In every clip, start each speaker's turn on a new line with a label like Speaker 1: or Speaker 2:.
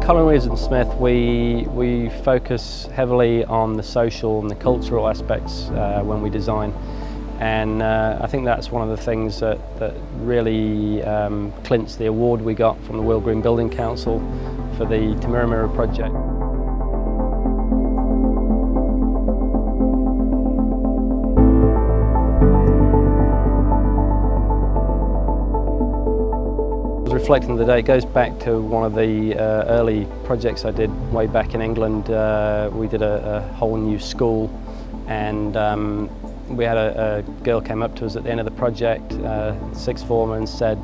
Speaker 1: Collingridge and Smith, we focus heavily on the social and the cultural aspects when we design, and I think that's one of the things that really clinched the award we got from the World Green Building Council for the Timuramira project. Reflecting the day, it goes back to one of the early projects I did way back in England. We did a whole new school, and we had a girl came up to us at the end of the project, sixth form, and said,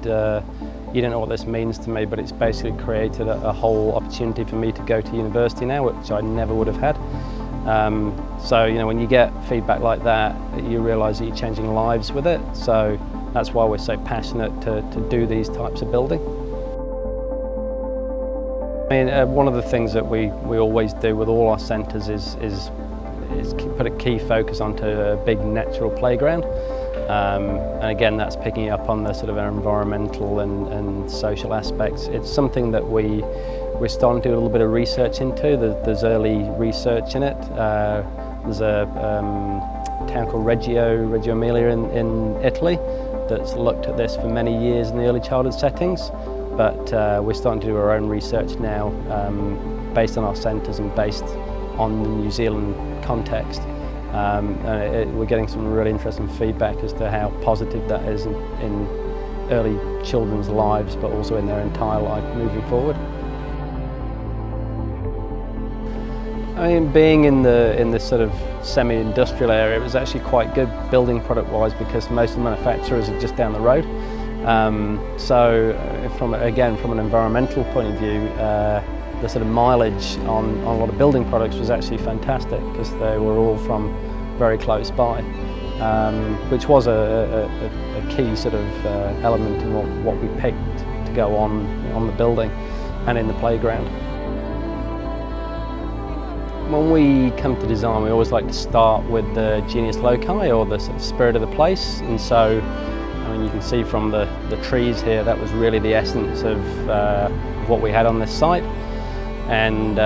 Speaker 1: "You don't know what this means to me, but it's basically created a whole opportunity for me to go to university now, which I never would have had." So you know, when you get feedback like that, you realise that you're changing lives with it. So that's why we're so passionate to do these types of building. I mean, one of the things that we always do with all our centres is put a key focus onto a big natural playground. And again, that's picking up on the sort of environmental and social aspects. It's something that we're starting to do a little bit of research into. There's early research in it. There's a town called Reggio Emilia in Italy that's looked at this for many years in the early childhood settings, but we're starting to do our own research now based on our centres and based on the New Zealand context. We're getting some really interesting feedback as to how positive that is in early children's lives, but also in their entire life moving forward. I mean, being in this sort of semi-industrial area, it was actually quite good building product-wise because most of the manufacturers are just down the road. So, from an environmental point of view, the sort of mileage on a lot of building products was actually fantastic because they were all from very close by, which was a key sort of element in what we picked to go on the building and in the playground. When we come to design, we always like to start with the genius loci, or the sort of spirit of the place. And so, I mean, you can see from the trees here, that was really the essence of what we had on this site. And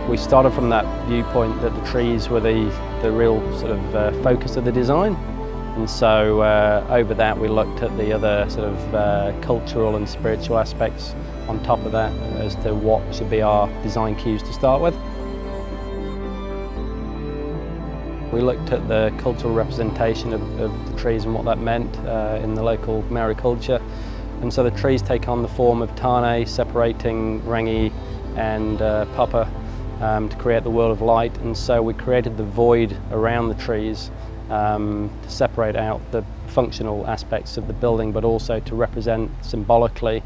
Speaker 1: we started from that viewpoint that the trees were the real sort of focus of the design. And so over that, we looked at the other sort of cultural and spiritual aspects on top of that as to what should be our design cues to start with. We looked at the cultural representation of the trees and what that meant in the local Maori culture. And so the trees take on the form of tane, separating rangi and papa to create the world of light. And so we created the void around the trees to separate out the functional aspects of the building, but also to represent symbolically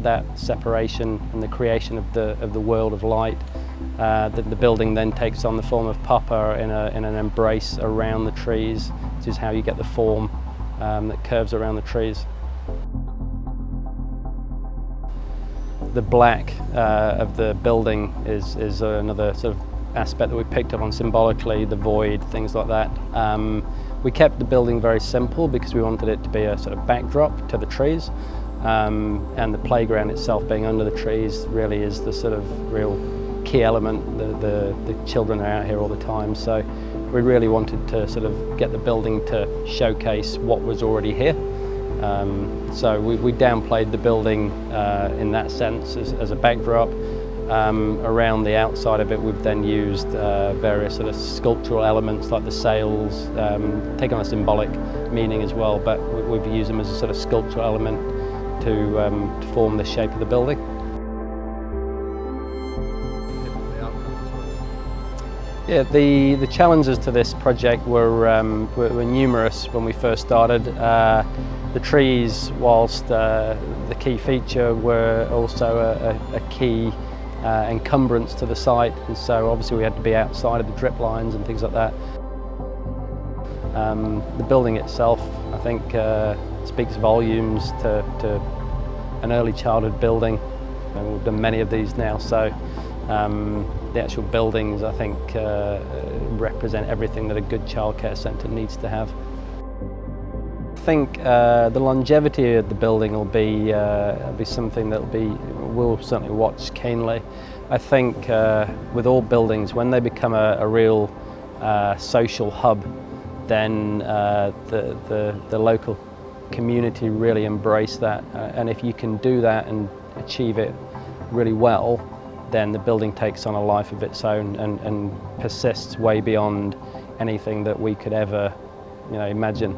Speaker 1: that separation and the creation of the world of light. That the building then takes on the form of papa in an embrace around the trees, which is how you get the form that curves around the trees. The black of the building is another sort of aspect that we picked up on symbolically, the void, things like that. We kept the building very simple because we wanted it to be a sort of backdrop to the trees, and the playground itself being under the trees really is the sort of real key element. The children are out here all the time, so we really wanted to sort of get the building to showcase what was already here. So we downplayed the building in that sense as a backdrop. Around the outside of it, we've then used various sort of sculptural elements like the sails, take on a symbolic meaning as well, but we've used them as a sort of sculptural element to form the shape of the building. Yeah, the challenges to this project were numerous when we first started. The trees, whilst the key feature, were also a key encumbrance to the site, and so obviously we had to be outside of the drip lines and things like that. The building itself, I think, speaks volumes to an early childhood building, and we've done many of these now, so the actual buildings, I think, represent everything that a good childcare centre needs to have. think the longevity of the building will be something that we'll certainly watch keenly. I think with all buildings, when they become a real social hub, then the local community really embrace that, and if you can do that and achieve it really well, then the building takes on a life of its own and persists way beyond anything that we could ever imagine.